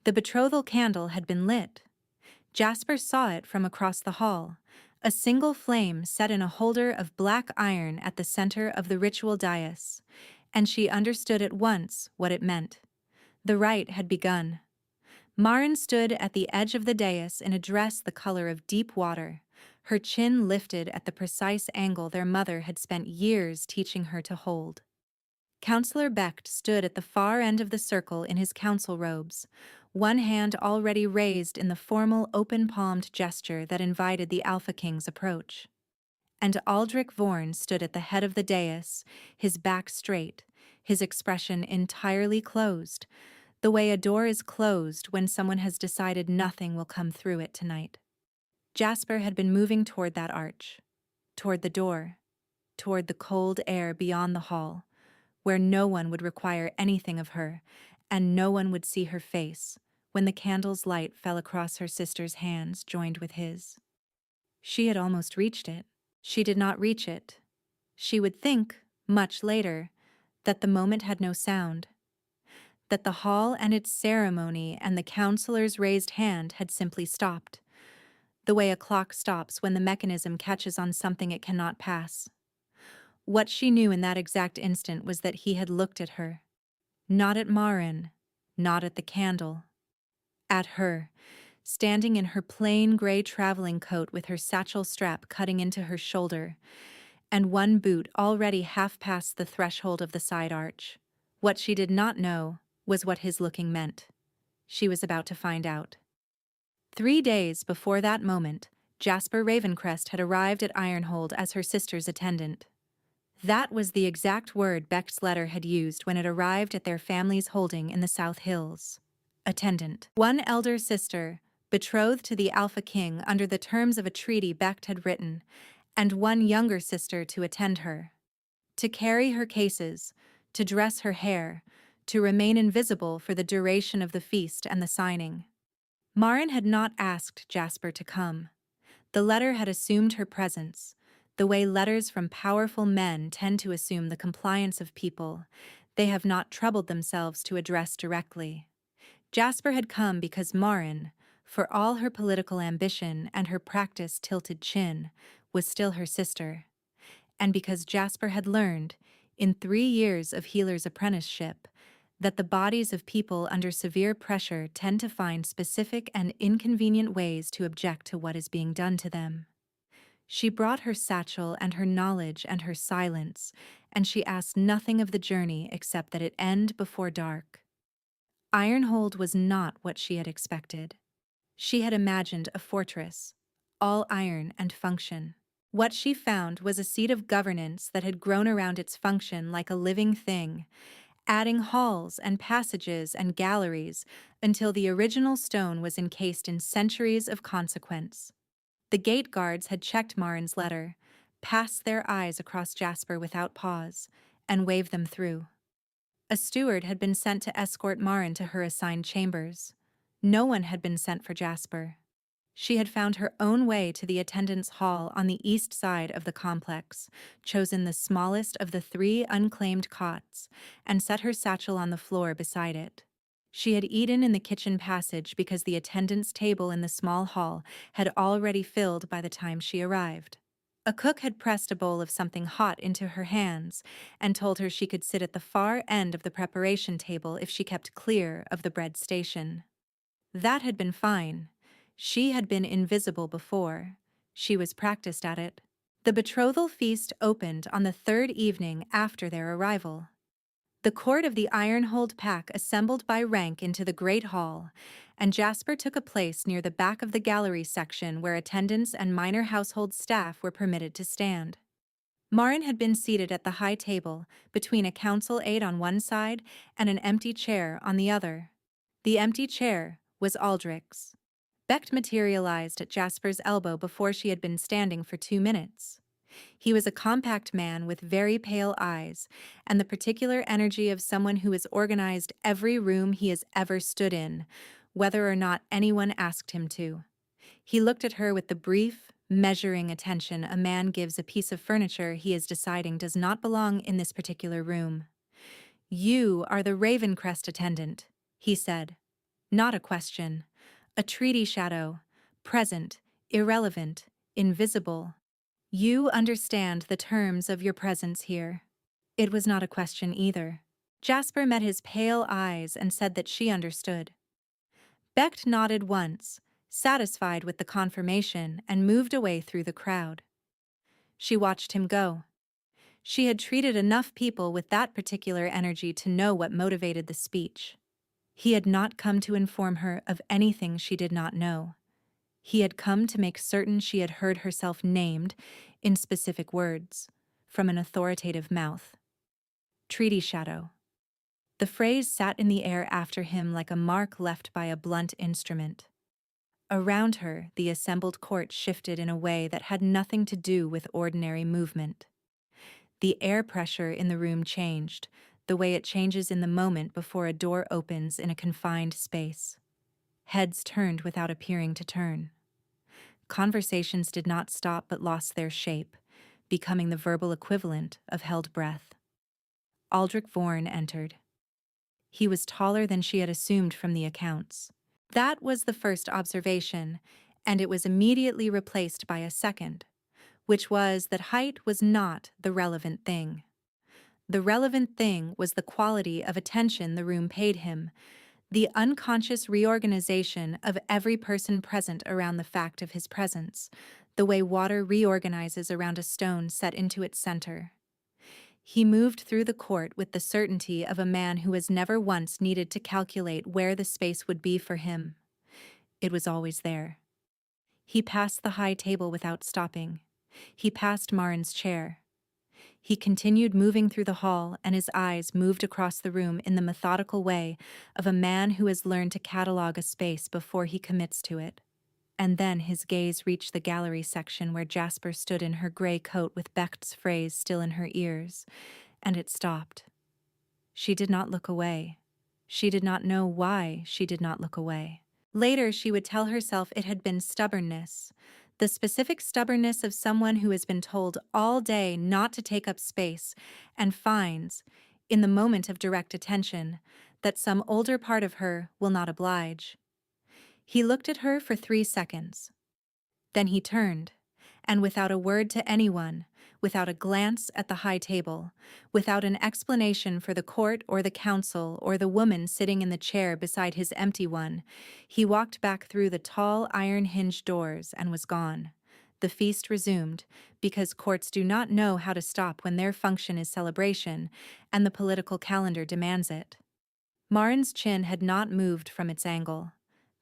The betrothal candle had been lit. Jasper saw it from across the hall, a single flame set in a holder of black iron at the center of the ritual dais, and she understood at once what it meant. The rite had begun. Maren stood at the edge of the dais in a dress the color of deep water, her chin lifted at the precise angle their mother had spent years teaching her to hold. Counselor Becht stood at the far end of the circle in his council robes, one hand already raised in the formal open-palmed gesture that invited the Alpha King's approach. And Aldrich Vorn stood at the head of the dais, his back straight, his expression entirely closed, the way a door is closed when someone has decided nothing will come through it tonight. Jasper had been moving toward that arch, toward the door, toward the cold air beyond the hall, where no one would require anything of her, and no one would see her face, when the candle's light fell across her sister's hands joined with his. She had almost reached it. She did not reach it. She would think, much later, that the moment had no sound, that the hall and its ceremony and the counselor's raised hand had simply stopped, the way a clock stops when the mechanism catches on something it cannot pass. What she knew in that exact instant was that he had looked at her. Not at Maren, not at the candle. At her, standing in her plain gray traveling coat with her satchel strap cutting into her shoulder, and one boot already half past the threshold of the side arch. What she did not know was what his looking meant. She was about to find out. 3 days before that moment, Jasper Ravencrest had arrived at Ironhold as her sister's attendant. That was the exact word Becht's letter had used when it arrived at their family's holding in the South Hills. Attendant. One elder sister, betrothed to the Alpha King under the terms of a treaty Becht had written, and one younger sister to attend her. To carry her cases, to dress her hair, to remain invisible for the duration of the feast and the signing. Maren had not asked Jasper to come. The letter had assumed her presence, the way letters from powerful men tend to assume the compliance of people they have not troubled themselves to address directly. Jasper had come because Maren, for all her political ambition and her practice-tilted chin, was still her sister, and because Jasper had learned, in 3 years of healer's apprenticeship, that the bodies of people under severe pressure tend to find specific and inconvenient ways to object to what is being done to them. She brought her satchel and her knowledge and her silence, and she asked nothing of the journey except that it end before dark. Ironhold was not what she had expected. She had imagined a fortress, all iron and function. What she found was a seat of governance that had grown around its function like a living thing, adding halls and passages and galleries until the original stone was encased in centuries of consequence. The gate guards had checked Maren's letter, passed their eyes across Jasper without pause, and waved them through. A steward had been sent to escort Maren to her assigned chambers. No one had been sent for Jasper. She had found her own way to the attendants' hall on the east side of the complex, chosen the smallest of the 3 unclaimed cots, and set her satchel on the floor beside it. She had eaten in the kitchen passage because the attendants' table in the small hall had already filled by the time she arrived. A cook had pressed a bowl of something hot into her hands and told her she could sit at the far end of the preparation table if she kept clear of the bread station. That had been fine. She had been invisible before. She was practiced at it. The betrothal feast opened on the 3rd evening after their arrival. The court of the Ironhold pack assembled by rank into the great hall, and Jasper took a place near the back of the gallery section where attendants and minor household staff were permitted to stand. Maren had been seated at the high table, between a council aide on one side and an empty chair on the other. The empty chair was Aldrich's. Becht materialized at Jasper's elbow before she had been standing for 2 minutes. He was a compact man with very pale eyes and the particular energy of someone who has organized every room he has ever stood in, whether or not anyone asked him to. He looked at her with the brief, measuring attention a man gives a piece of furniture he is deciding does not belong in this particular room. "You are the Ravencrest attendant," he said. Not a question. A treaty shadow. Present, irrelevant, invisible. You understand the terms of your presence here. It was not a question either. Jasper met his pale eyes and said that she understood. Becht nodded once, satisfied with the confirmation, and moved away through the crowd. She watched him go. She had treated enough people with that particular energy to know what motivated the speech. He had not come to inform her of anything she did not know. He had come to make certain she had heard herself named, in specific words, from an authoritative mouth. Treaty shadow. The phrase sat in the air after him like a mark left by a blunt instrument. Around her, the assembled court shifted in a way that had nothing to do with ordinary movement. The air pressure in the room changed, the way it changes in the moment before a door opens in a confined space. Heads turned without appearing to turn. Conversations did not stop but lost their shape, becoming the verbal equivalent of held breath. Aldrich Vorn entered. He was taller than she had assumed from the accounts. That was the first observation, and it was immediately replaced by a second, which was that height was not the relevant thing. The relevant thing was the quality of attention the room paid him, the unconscious reorganization of every person present around the fact of his presence, the way water reorganizes around a stone set into its center. He moved through the court with the certainty of a man who has never once needed to calculate where the space would be for him. It was always there. He passed the high table without stopping. He passed Marin's chair. He continued moving through the hall, and his eyes moved across the room in the methodical way of a man who has learned to catalog a space before he commits to it. And then his gaze reached the gallery section where Jasper stood in her gray coat with Becht's phrase still in her ears, and it stopped. She did not look away. She did not know why she did not look away. Later, she would tell herself it had been stubbornness, the specific stubbornness of someone who has been told all day not to take up space and finds, in the moment of direct attention, that some older part of her will not oblige. He looked at her for 3 seconds. Then he turned, and without a word to anyone, without a glance at the high table, without an explanation for the court or the council or the woman sitting in the chair beside his empty one, he walked back through the tall iron-hinged doors and was gone. The feast resumed, because courts do not know how to stop when their function is celebration, and the political calendar demands it. Marin's chin had not moved from its angle.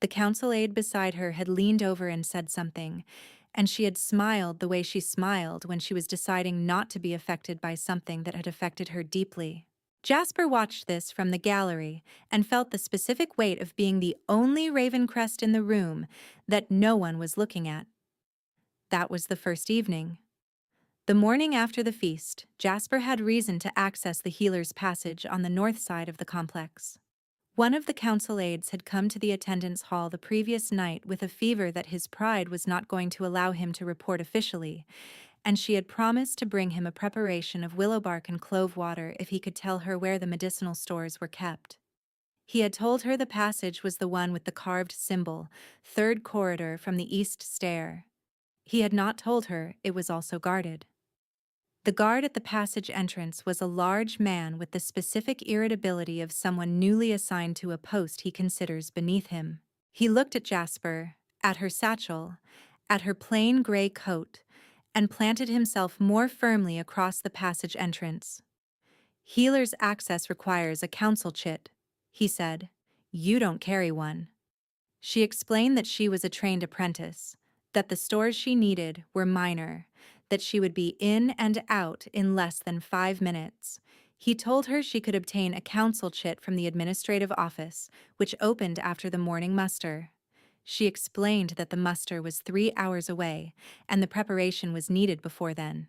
The council aide beside her had leaned over and said something, and she had smiled the way she smiled when she was deciding not to be affected by something that had affected her deeply. Jasper watched this from the gallery and felt the specific weight of being the only Ravencrest in the room that no one was looking at. That was the first evening. The morning after the feast, Jasper had reason to access the Healer's Passage on the north side of the complex. One of the council aides had come to the attendance hall the previous night with a fever that his pride was not going to allow him to report officially, and she had promised to bring him a preparation of willow bark and clove water if he could tell her where the medicinal stores were kept. He had told her the passage was the one with the carved symbol, third corridor from the east stair. He had not told her it was also guarded. The guard at the passage entrance was a large man with the specific irritability of someone newly assigned to a post he considers beneath him. He looked at Jasper, at her satchel, at her plain gray coat, and planted himself more firmly across the passage entrance. "Healer's access requires a council chit," he said. "You don't carry one." She explained that she was a trained apprentice, that the stores she needed were minor, that she would be in and out in less than 5 minutes. He told her she could obtain a council chit from the administrative office, which opened after the morning muster. She explained that the muster was 3 hours away, and the preparation was needed before then.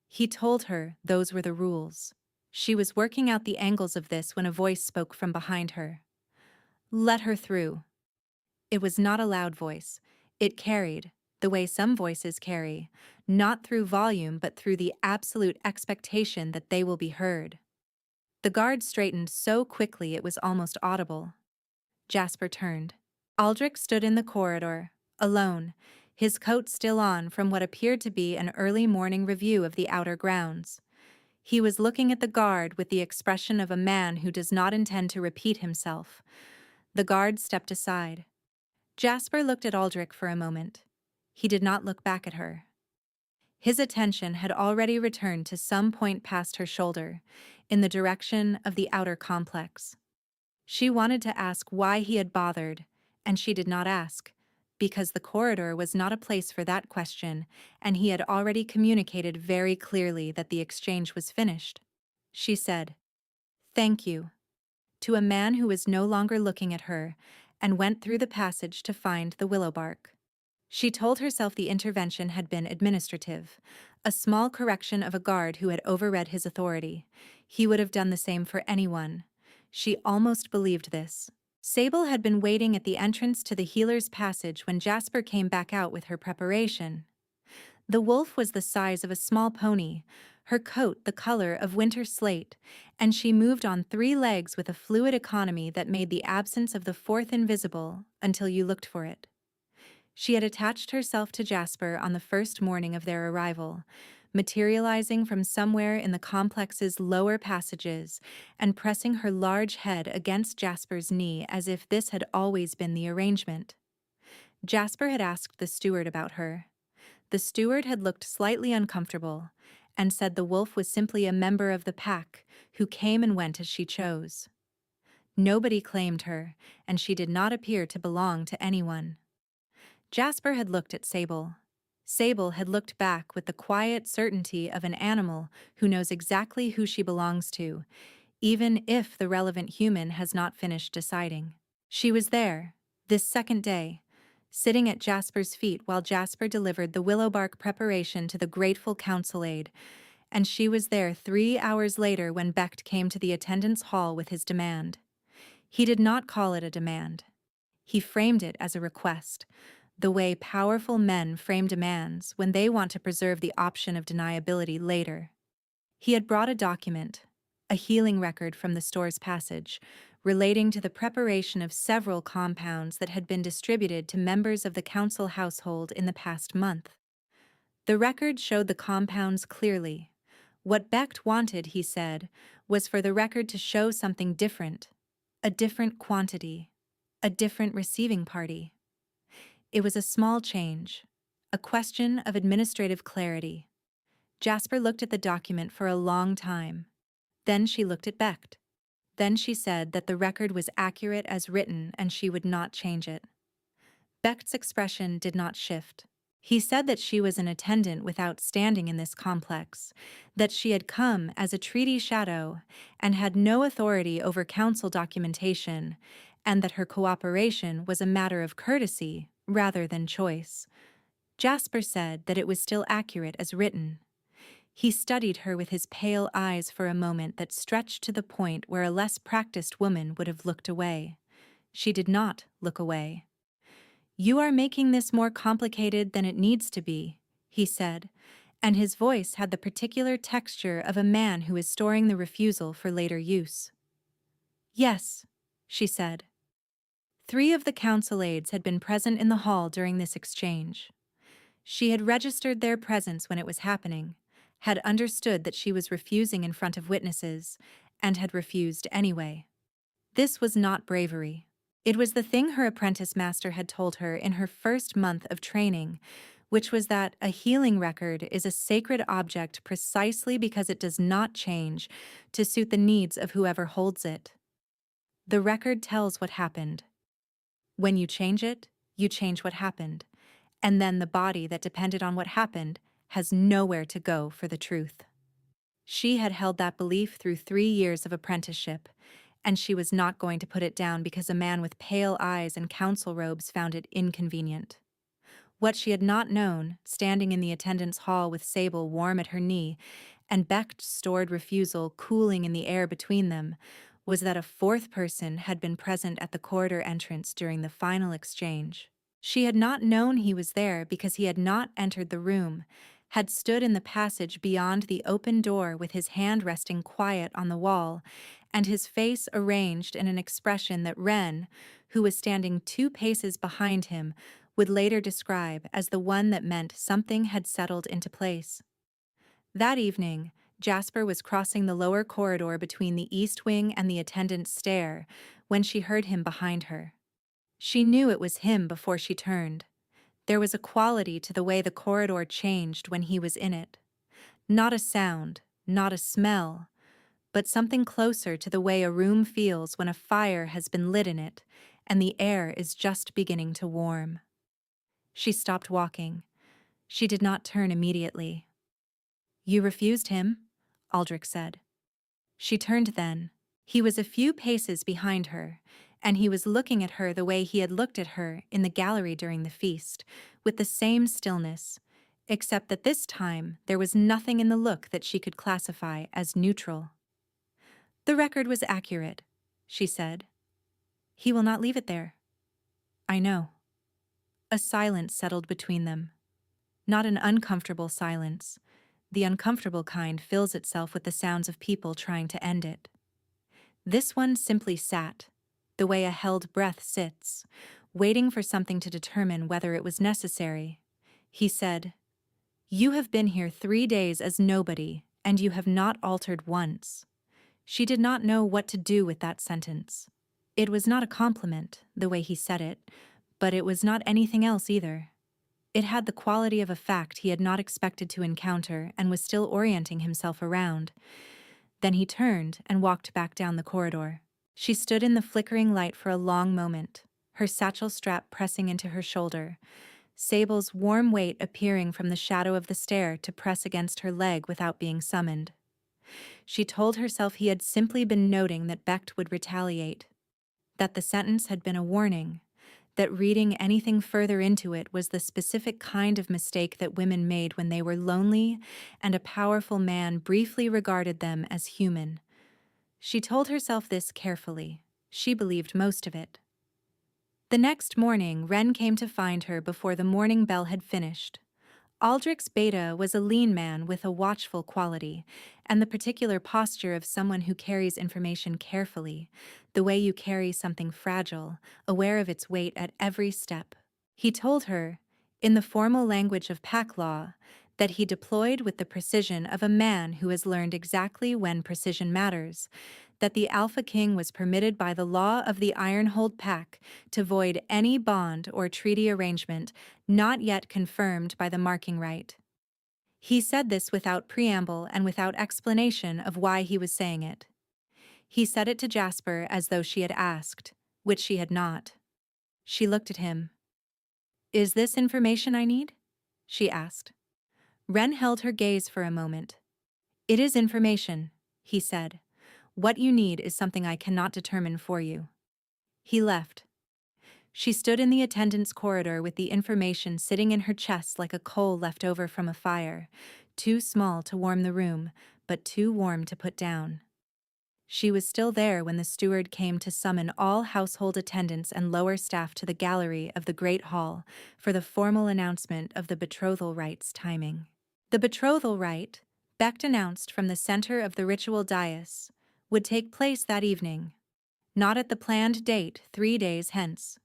He told her those were the rules. She was working out the angles of this when a voice spoke from behind her. "Let her through." It was not a loud voice. It carried, the way some voices carry, not through volume but through the absolute expectation that they will be heard. The guard straightened so quickly it was almost audible. Jasper turned. Aldrich stood in the corridor, alone, his coat still on from what appeared to be an early morning review of the outer grounds. He was looking at the guard with the expression of a man who does not intend to repeat himself. The guard stepped aside. Jasper looked at Aldrich for a moment. He did not look back at her. His attention had already returned to some point past her shoulder, in the direction of the outer complex. She wanted to ask why he had bothered, and she did not ask, because the corridor was not a place for that question, and he had already communicated very clearly that the exchange was finished. She said, "Thank you," to a man who was no longer looking at her, and went through the passage to find the willow bark. She told herself the intervention had been administrative, a small correction of a guard who had overread his authority. He would have done the same for anyone. She almost believed this. Sable had been waiting at the entrance to the healer's passage when Jasper came back out with her preparation. The wolf was the size of a small pony, her coat the color of winter slate, and she moved on 3 legs with a fluid economy that made the absence of the fourth invisible until you looked for it. She had attached herself to Jasper on the first morning of their arrival, materializing from somewhere in the complex's lower passages and pressing her large head against Jasper's knee as if this had always been the arrangement. Jasper had asked the steward about her. The steward had looked slightly uncomfortable and said the wolf was simply a member of the pack who came and went as she chose. Nobody claimed her, and she did not appear to belong to anyone. Jasper had looked at Sable. Sable had looked back with the quiet certainty of an animal who knows exactly who she belongs to, even if the relevant human has not finished deciding. She was there, this second day, sitting at Jasper's feet while Jasper delivered the willowbark preparation to the grateful council aide, and she was there 3 hours later when Becht came to the attendance hall with his demand. He did not call it a demand. He framed it as a request, the way powerful men frame demands when they want to preserve the option of deniability later. He had brought a document, a healing record from the store's passage, relating to the preparation of several compounds that had been distributed to members of the council household in the past month. The record showed the compounds clearly. What Becht wanted, he said, was for the record to show something different, a different quantity, a different receiving party. It was a small change, a question of administrative clarity. Jasper looked at the document for a long time. Then she looked at Becht. Then she said that the record was accurate as written and she would not change it. Becht's expression did not shift. He said that she was an attendant without standing in this complex, that she had come as a treaty shadow and had no authority over council documentation, and that her cooperation was a matter of courtesy rather than choice. Jasper said that it was still accurate as written. He studied her with his pale eyes for a moment that stretched to the point where a less practiced woman would have looked away. She did not look away. "You are making this more complicated than it needs to be," he said, and his voice had the particular texture of a man who is storing the refusal for later use. "Yes," she said. 3 of the council aides had been present in the hall during this exchange. She had registered their presence when it was happening, had understood that she was refusing in front of witnesses, and had refused anyway. This was not bravery. It was the thing her apprentice master had told her in her first month of training, which was that a healing record is a sacred object precisely because it does not change to suit the needs of whoever holds it. The record tells what happened. When you change it, you change what happened, and then the body that depended on what happened has nowhere to go for the truth. She had held that belief through 3 years of apprenticeship, and she was not going to put it down because a man with pale eyes and council robes found it inconvenient. What she had not known, standing in the attendance hall with Sable warm at her knee and Becht's stored refusal cooling in the air between them, was that a 4th person had been present at the corridor entrance during the final exchange. She had not known he was there because he had not entered the room, had stood in the passage beyond the open door with his hand resting quiet on the wall, and his face arranged in an expression that Wren, who was standing 2 paces behind him, would later describe as the one that meant something had settled into place. That evening, Jasper was crossing the lower corridor between the east wing and the attendant's stair when she heard him behind her. She knew it was him before she turned. There was a quality to the way the corridor changed when he was in it. Not a sound, not a smell, but something closer to the way a room feels when a fire has been lit in it and the air is just beginning to warm. She stopped walking. She did not turn immediately. "You refused him?" Aldrich said. She turned then. He was a few paces behind her, and he was looking at her the way he had looked at her in the gallery during the feast, with the same stillness, except that this time there was nothing in the look that she could classify as neutral. "The record was accurate," she said. "He will not leave it there." "I know." A silence settled between them. Not an uncomfortable silence. The uncomfortable kind fills itself with the sounds of people trying to end it. This one simply sat, the way a held breath sits, waiting for something to determine whether it was necessary. He said, "You have been here 3 days as nobody, and you have not altered once." She did not know what to do with that sentence. It was not a compliment, the way he said it, but it was not anything else either. It had the quality of a fact he had not expected to encounter and was still orienting himself around. Then he turned and walked back down the corridor. She stood in the flickering light for a long moment, her satchel strap pressing into her shoulder, Sable's warm weight appearing from the shadow of the stair to press against her leg without being summoned. She told herself he had simply been noting that Becht would retaliate, that the sentence had been a warning, that reading anything further into it was the specific kind of mistake that women made when they were lonely and a powerful man briefly regarded them as human. She told herself this carefully. She believed most of it. The next morning, Wren came to find her before the morning bell had finished. Aldrich's beta was a lean man with a watchful quality, and the particular posture of someone who carries information carefully, the way you carry something fragile, aware of its weight at every step. He told her, in the formal language of pack law, that he deployed with the precision of a man who has learned exactly when precision matters, that the Alpha King was permitted by the law of the Ironhold Pack to void any bond or treaty arrangement not yet confirmed by the marking right. He said this without preamble and without explanation of why he was saying it. He said it to Jasper as though she had asked, which she had not. She looked at him. "Is this information I need?" she asked. Wren held her gaze for a moment. "It is information," he said. "What you need is something I cannot determine for you." He left. She stood in the attendant's corridor with the information sitting in her chest like a coal left over from a fire, too small to warm the room, but too warm to put down. She was still there when the steward came to summon all household attendants and lower staff to the gallery of the Great Hall for the formal announcement of the betrothal rites timing. The betrothal rite, Becht announced from the center of the ritual dais, would take place that evening, not at the planned date 3 days hence.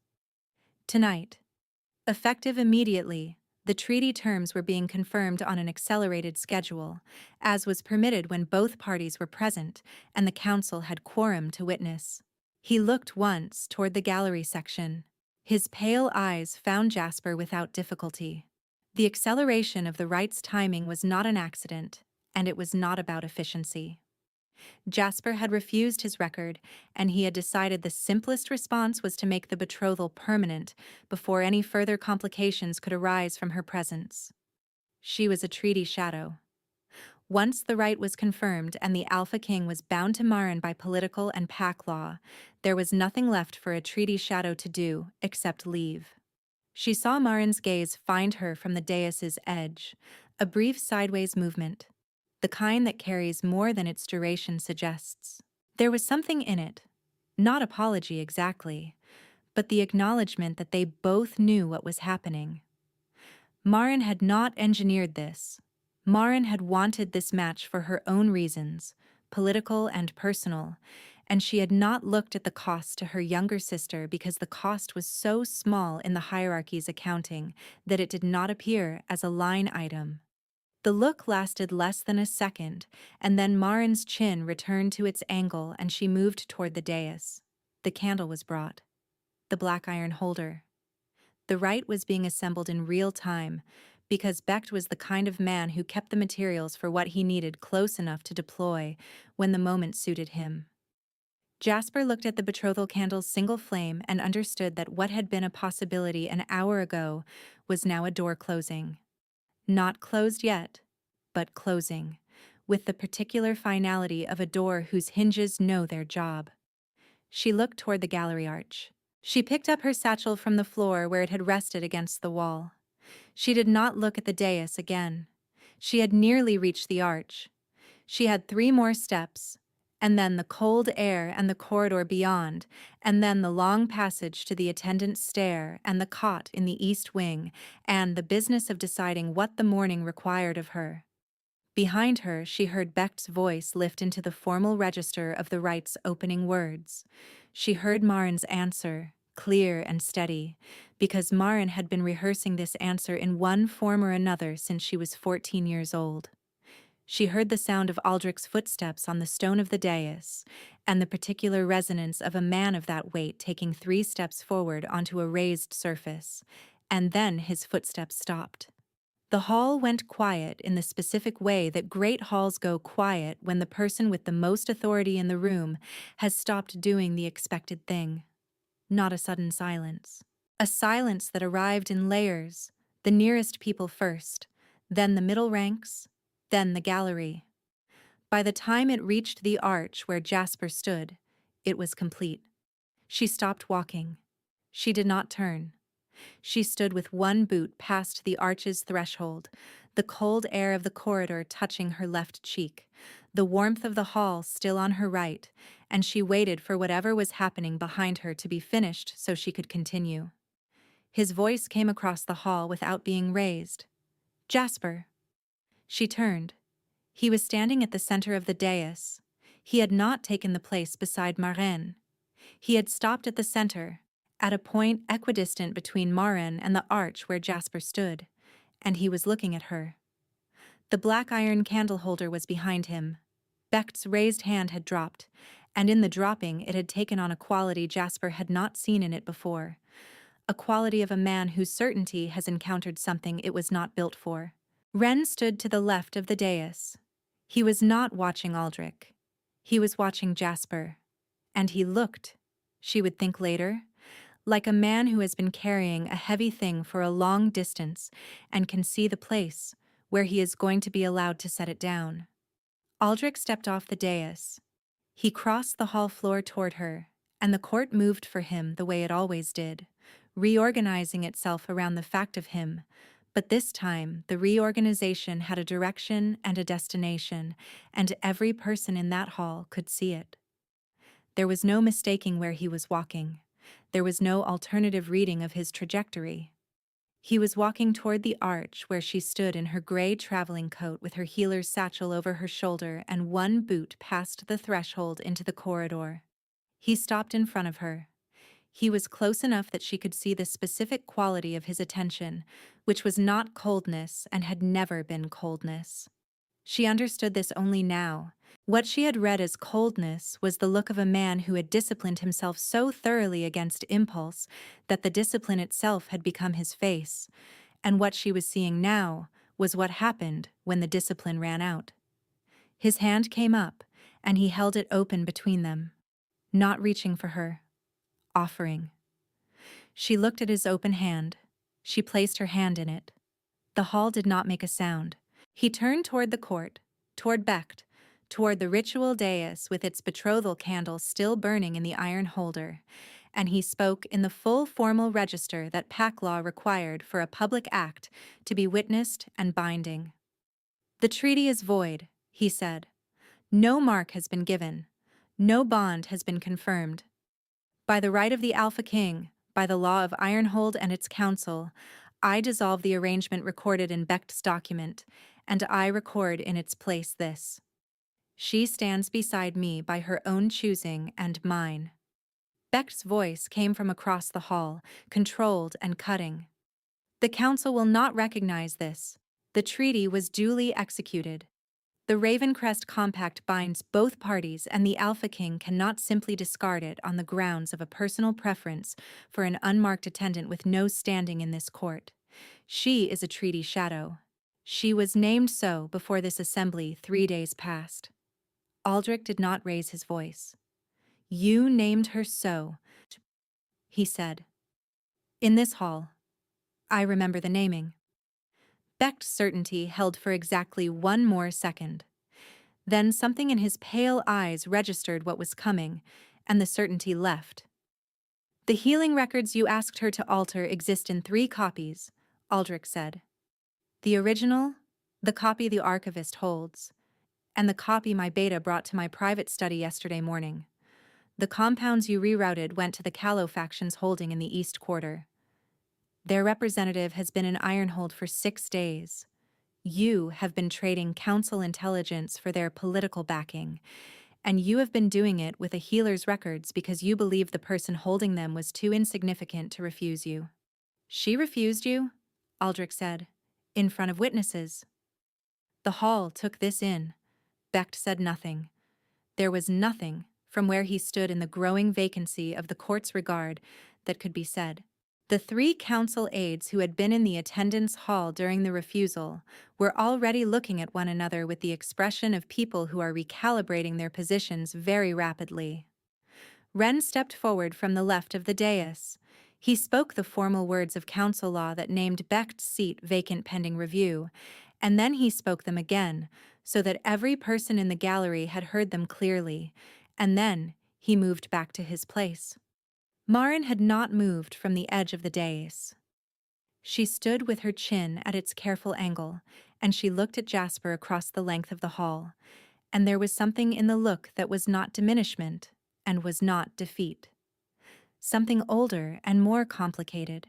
Tonight. Effective immediately, the treaty terms were being confirmed on an accelerated schedule, as was permitted when both parties were present and the council had quorum to witness. He looked once toward the gallery section. His pale eyes found Jasper without difficulty. The acceleration of the rite's timing was not an accident, and it was not about efficiency. Jasper had refused his record, and he had decided the simplest response was to make the betrothal permanent before any further complications could arise from her presence. She was a treaty shadow. Once the rite was confirmed and the Alpha King was bound to Maren by political and pack law, there was nothing left for a treaty shadow to do except leave. She saw Maren's gaze find her from the dais' edge, a brief sideways movement, the kind that carries more than its duration suggests. There was something in it, not apology exactly, but the acknowledgement that they both knew what was happening. Maren had not engineered this. Maren had wanted this match for her own reasons, political and personal, and she had not looked at the cost to her younger sister because the cost was so small in the hierarchy's accounting that it did not appear as a line item. The look lasted less than a second, and then Marin's chin returned to its angle and she moved toward the dais. The candle was brought. The black iron holder. The rite was being assembled in real time, because Becht was the kind of man who kept the materials for what he needed close enough to deploy when the moment suited him. Jasper looked at the betrothal candle's single flame and understood that what had been a possibility an hour ago was now a door closing. Not closed yet, but closing, with the particular finality of a door whose hinges know their job. She looked toward the gallery arch. She picked up her satchel from the floor where it had rested against the wall. She did not look at the dais again. She had nearly reached the arch. She had 3 more steps, and then the cold air and the corridor beyond, and then the long passage to the attendant's stair and the cot in the east wing, and the business of deciding what the morning required of her. Behind her, she heard Becht's voice lift into the formal register of the rite's opening words. She heard Marin's answer, clear and steady, because Marin had been rehearsing this answer in one form or another since she was 14 years old. She heard the sound of Aldrich's footsteps on the stone of the dais, and the particular resonance of a man of that weight taking 3 steps forward onto a raised surface, and then his footsteps stopped. The hall went quiet in the specific way that great halls go quiet when the person with the most authority in the room has stopped doing the expected thing. Not a sudden silence. A silence that arrived in layers, the nearest people first, then the middle ranks, then the gallery. By the time it reached the arch where Jasper stood, it was complete. She stopped walking. She did not turn. She stood with one boot past the arch's threshold, the cold air of the corridor touching her left cheek, the warmth of the hall still on her right, and she waited for whatever was happening behind her to be finished so she could continue. His voice came across the hall without being raised. "Jasper." She turned. He was standing at the center of the dais. He had not taken the place beside Marin. He had stopped at the center, at a point equidistant between Marin and the arch where Jasper stood, and he was looking at her. The black iron candle holder was behind him. Becht's raised hand had dropped, and in the dropping it had taken on a quality Jasper had not seen in it before, a quality of a man whose certainty has encountered something it was not built for. Wren stood to the left of the dais. He was not watching Aldrich. He was watching Jasper. And he looked, she would think later, like a man who has been carrying a heavy thing for a long distance and can see the place where he is going to be allowed to set it down. Aldrich stepped off the dais. He crossed the hall floor toward her, and the court moved for him the way it always did, reorganizing itself around the fact of him. But this time, the reorganization had a direction and a destination, and every person in that hall could see it. There was no mistaking where he was walking. There was no alternative reading of his trajectory. He was walking toward the arch where she stood in her gray traveling coat with her healer's satchel over her shoulder and one boot past the threshold into the corridor. He stopped in front of her. He was close enough that she could see the specific quality of his attention, which was not coldness and had never been coldness. She understood this only now. What she had read as coldness was the look of a man who had disciplined himself so thoroughly against impulse that the discipline itself had become his face, and what she was seeing now was what happened when the discipline ran out. His hand came up, and he held it open between them, not reaching for her, offering. She looked at his open hand. She placed her hand in it. The hall did not make a sound. He turned toward the court, toward Becht, toward the ritual dais with its betrothal candle still burning in the iron holder, and he spoke in the full formal register that pack law required for a public act to be witnessed and binding. "The treaty is void," he said. "No mark has been given. No bond has been confirmed. By the right of the Alpha King, by the law of Ironhold and its council, I dissolve the arrangement recorded in Becht's document, and I record in its place this. She stands beside me by her own choosing and mine. Becht's voice came from across the hall, controlled and cutting. The council will not recognize this. The treaty was duly executed. The Ravencrest Compact binds both parties, and the Alpha King cannot simply discard it on the grounds of a personal preference for an unmarked attendant with no standing in this court. She is a treaty shadow. She was named so before this assembly 3 days past. Aldrich did not raise his voice. You named her so, he said. In this hall. I remember the naming. Becht's certainty held for exactly 1 more second. Then something in his pale eyes registered what was coming, and the certainty left. The healing records you asked her to alter exist in 3 copies, Aldrich said. The original, the copy the archivist holds, and the copy my beta brought to my private study yesterday morning. The compounds you rerouted went to the Callow faction's holding in the East Quarter. Their representative has been in Ironhold for 6 days. You have been trading council intelligence for their political backing, and you have been doing it with a healer's records because you believed the person holding them was too insignificant to refuse you. She refused you, Aldrich said, in front of witnesses. The hall took this in. Becht said nothing. There was nothing, from where he stood in the growing vacancy of the court's regard, that could be said. The 3 council aides who had been in the attendance hall during the refusal were already looking at one another with the expression of people who are recalibrating their positions very rapidly. Wren stepped forward from the left of the dais. He spoke the formal words of council law that named Becht's seat vacant pending review, and then he spoke them again, so that every person in the gallery had heard them clearly, and then he moved back to his place. Marin had not moved from the edge of the dais. She stood with her chin at its careful angle, and she looked at Jasper across the length of the hall, and there was something in the look that was not diminishment and was not defeat. Something older and more complicated.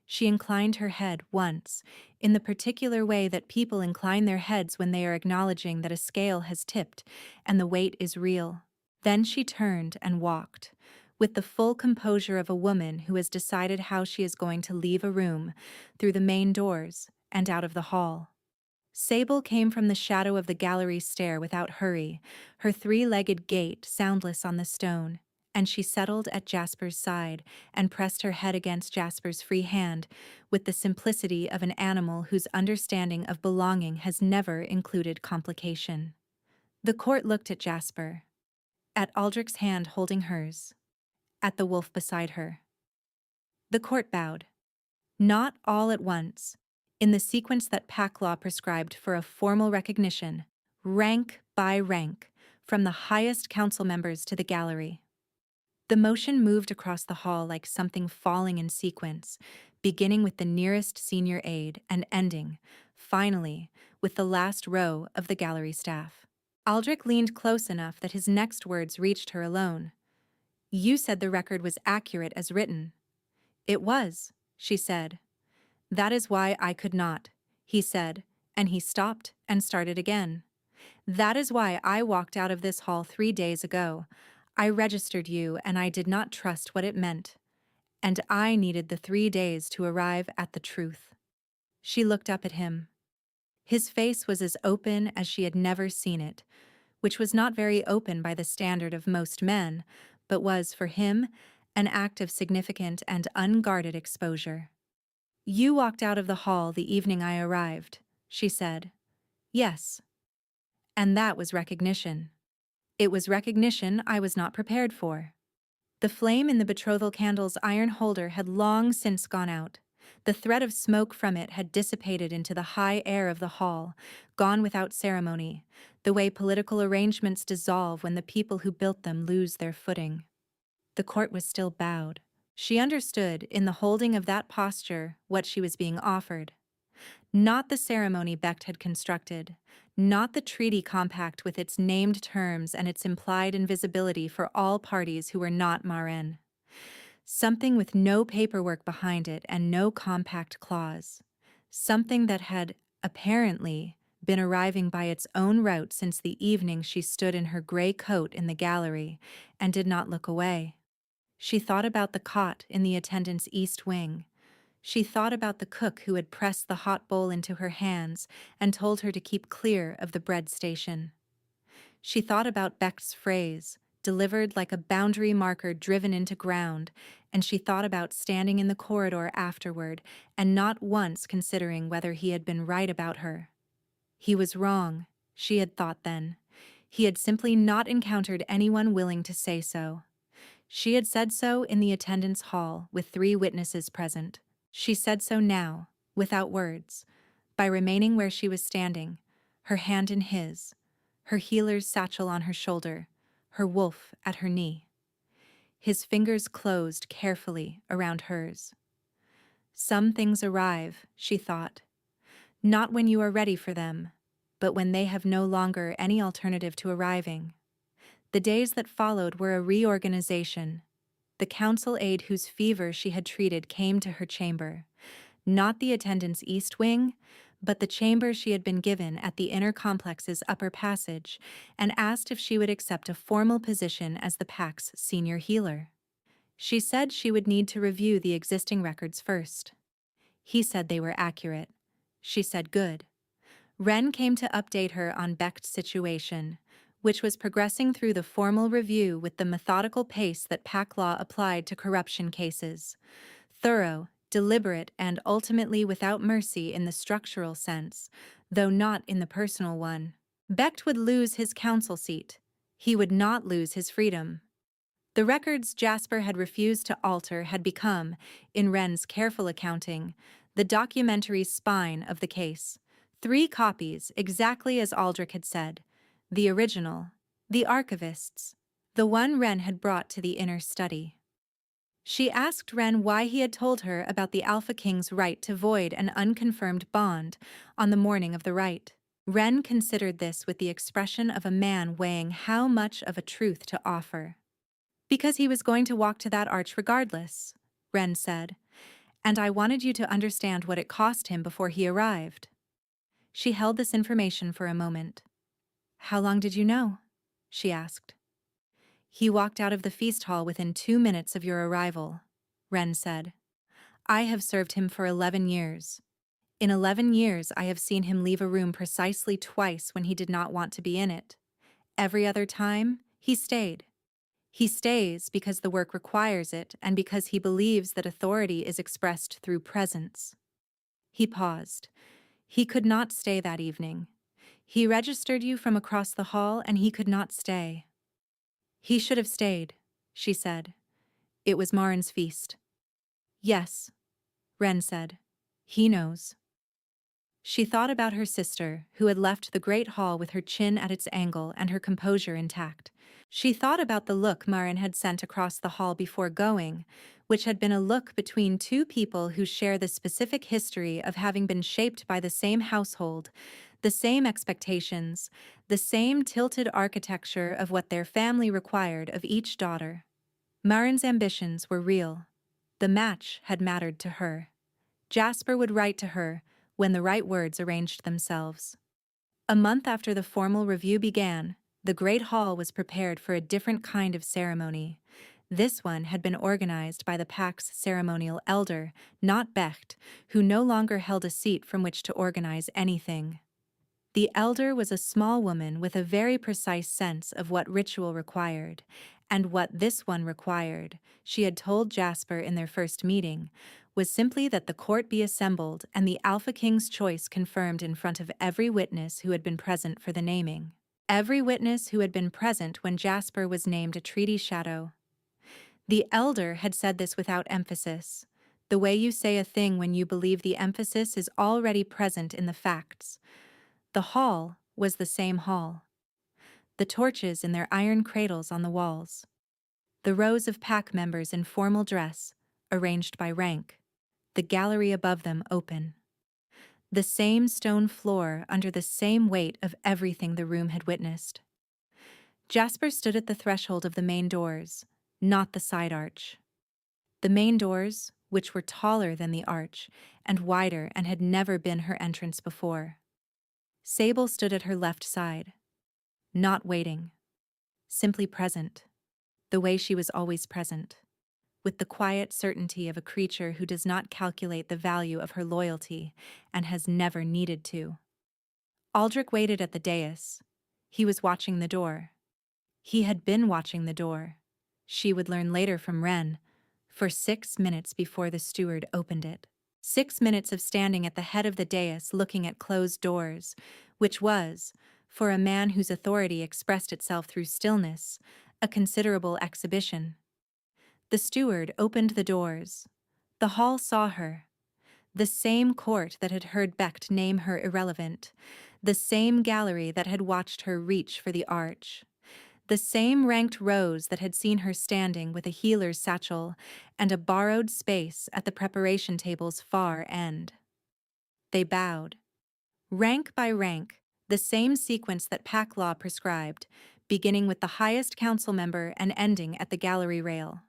She inclined her head once, in the particular way that people incline their heads when they are acknowledging that a scale has tipped and the weight is real. Then she turned and walked, with the full composure of a woman who has decided how she is going to leave a room, through the main doors and out of the hall. Sable came from the shadow of the gallery stair without hurry, her 3-legged gait soundless on the stone, and she settled at Jasper's side and pressed her head against Jasper's free hand with the simplicity of an animal whose understanding of belonging has never included complication. The court looked at Jasper, at Aldrich's hand holding hers, at the wolf beside her. The court bowed. Not all at once, in the sequence that pack law prescribed for a formal recognition, rank by rank, from the highest council members to the gallery. The motion moved across the hall like something falling in sequence, beginning with the nearest senior aide and ending, finally, with the last row of the gallery staff. Aldrich leaned close enough that his next words reached her alone. You said the record was accurate as written. It was, she said. That is why I could not, he said, and he stopped and started again. That is why I walked out of this hall 3 days ago. I registered you, and I did not trust what it meant. And I needed the 3 days to arrive at the truth. She looked up at him. His face was as open as she had never seen it, which was not very open by the standard of most men, but was, for him, an act of significant and unguarded exposure. You walked out of the hall the evening I arrived, she said. Yes. And that was recognition. It was recognition I was not prepared for. The flame in the betrothal candle's iron holder had long since gone out. The thread of smoke from it had dissipated into the high air of the hall, gone without ceremony, the way political arrangements dissolve when the people who built them lose their footing. The court was still bowed. She understood, in the holding of that posture, what she was being offered. Not the ceremony Becht had constructed, not the treaty compact with its named terms and its implied invisibility for all parties who were not Marin. Something with no paperwork behind it and no compact clause. Something that had, apparently, been arriving by its own route since the evening she stood in her gray coat in the gallery and did not look away. She thought about the cot in the attendant's east wing. She thought about the cook who had pressed the hot bowl into her hands and told her to keep clear of the bread station. She thought about Becht's phrase, delivered like a boundary marker driven into ground, and she thought about standing in the corridor afterward and not once considering whether he had been right about her. He was wrong, she had thought then. He had simply not encountered anyone willing to say so. She had said so in the attendance hall with 3 witnesses present. She said so now, without words, by remaining where she was standing, her hand in his, her healer's satchel on her shoulder, her wolf at her knee. His fingers closed carefully around hers. Some things arrive, she thought, not when you are ready for them, but when they have no longer any alternative to arriving. The days that followed were a reorganization. The council aide whose fever she had treated came to her chamber, not the attendant's east wing, but the chamber she had been given at the inner complex's upper passage, and asked if she would accept a formal position as the PAC's senior healer. She said she would need to review the existing records first. He said they were accurate. She said good. Wren came to update her on Becht's situation, which was progressing through the formal review with the methodical pace that PAC law applied to corruption cases. Thorough, deliberate, and ultimately without mercy in the structural sense, though not in the personal one. Becht would lose his council seat. He would not lose his freedom. The records Jasper had refused to alter had become, in Wren's careful accounting, the documentary spine of the case. 3 copies, exactly as Aldrich had said. The original, the archivist's, the one Wren had brought to the inner study. She asked Wren why he had told her about the Alpha King's right to void an unconfirmed bond on the morning of the rite. Wren considered this with the expression of a man weighing how much of a truth to offer. Because he was going to walk to that arch regardless, Wren said, and I wanted you to understand what it cost him before he arrived. She held this information for a moment. How long did you know? She asked. He walked out of the feast hall within 2 minutes of your arrival, Wren said. I have served him for 11 years. In 11 years, I have seen him leave a room precisely twice when he did not want to be in it. Every other time, he stayed. He stays because the work requires it and because he believes that authority is expressed through presence. He paused. He could not stay that evening. He registered you from across the hall and he could not stay. He should have stayed, she said. It was Marin's feast. Yes, Wren said. He knows. She thought about her sister, who had left the great hall with her chin at its angle and her composure intact. She thought about the look Marin had sent across the hall before going, which had been a look between 2 people who share the specific history of having been shaped by the same household, the same expectations, the same tilted architecture of what their family required of each daughter. Marin's ambitions were real. The match had mattered to her. Jasper would write to her when the right words arranged themselves. A month after the formal review began, the Great Hall was prepared for a different kind of ceremony. This one had been organized by the PAC's ceremonial elder, not Becht, who no longer held a seat from which to organize anything. The elder was a small woman with a very precise sense of what ritual required, and what this one required, she had told Jasper in their first meeting, was simply that the court be assembled and the Alpha King's choice confirmed in front of every witness who had been present for the naming. Every witness who had been present when Jasper was named a treaty shadow. The elder had said this without emphasis, the way you say a thing when you believe the emphasis is already present in the facts. The hall was the same hall. The torches in their iron cradles on the walls. The rows of PAC members in formal dress, arranged by rank. The gallery above them open. The same stone floor under the same weight of everything the room had witnessed. Jasper stood at the threshold of the main doors, not the side arch. The main doors, which were taller than the arch, and wider and had never been her entrance before. Sable stood at her left side, not waiting, simply present, the way she was always present, with the quiet certainty of a creature who does not calculate the value of her loyalty and has never needed to. Aldrich waited at the dais. He was watching the door. He had been watching the door. She would learn later from Wren, for 6 minutes before the steward opened it. 6 minutes of standing at the head of the dais looking at closed doors, which was, for a man whose authority expressed itself through stillness, a considerable exhibition. The steward opened the doors. The hall saw her. The same court that had heard Becht name her irrelevant, the same gallery that had watched her reach for the arch, the same ranked rows that had seen her standing with a healer's satchel and a borrowed space at the preparation table's far end. They bowed. Rank by rank, the same sequence that pack law prescribed, beginning with the highest council member and ending at the gallery rail.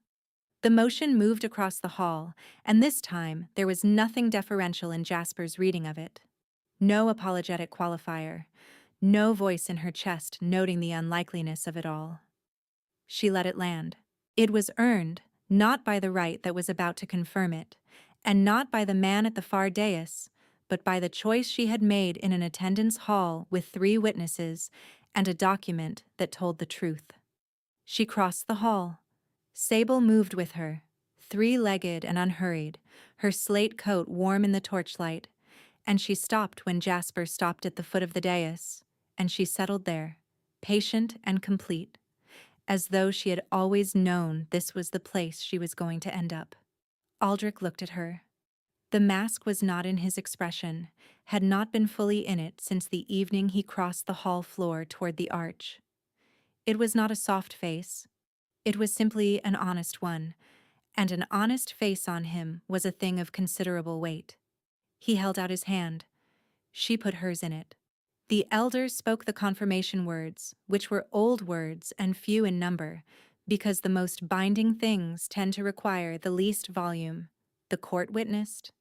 The motion moved across the hall, and this time there was nothing deferential in Jasper's reading of it. No apologetic qualifier, no voice in her chest noting the unlikeliness of it all. She let it land. It was earned, not by the right that was about to confirm it, and not by the man at the far dais, but by the choice she had made in an attendance hall with 3 witnesses and a document that told the truth. She crossed the hall. Sable moved with her, 3-legged and unhurried, her slate coat warm in the torchlight, and she stopped when Jasper stopped at the foot of the dais, and she settled there, patient and complete, as though she had always known this was the place she was going to end up. Aldrich looked at her. The mask was not in his expression, had not been fully in it since the evening he crossed the hall floor toward the arch. It was not a soft face. It was simply an honest one, and an honest face on him was a thing of considerable weight. He held out his hand. She put hers in it. The elder spoke the confirmation words, which were old words and few in number, because the most binding things tend to require the least volume. The court witnessed.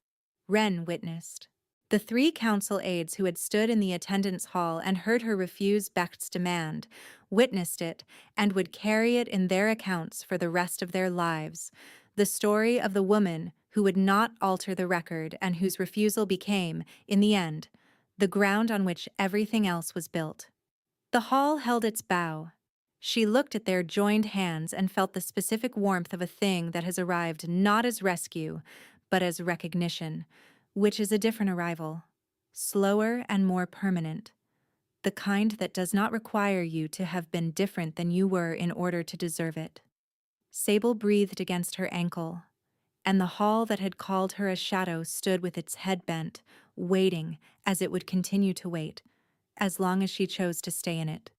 Wren witnessed. The 3 council aides who had stood in the attendance hall and heard her refuse Becht's demand witnessed it and would carry it in their accounts for the rest of their lives, the story of the woman who would not alter the record and whose refusal became, in the end, the ground on which everything else was built. The hall held its bow. She looked at their joined hands and felt the specific warmth of a thing that has arrived not as rescue, but as recognition, which is a different arrival, slower and more permanent, the kind that does not require you to have been different than you were in order to deserve it. Sable breathed against her ankle, and the hall that had called her a shadow stood with its head bent, waiting as it would continue to wait, as long as she chose to stay in it.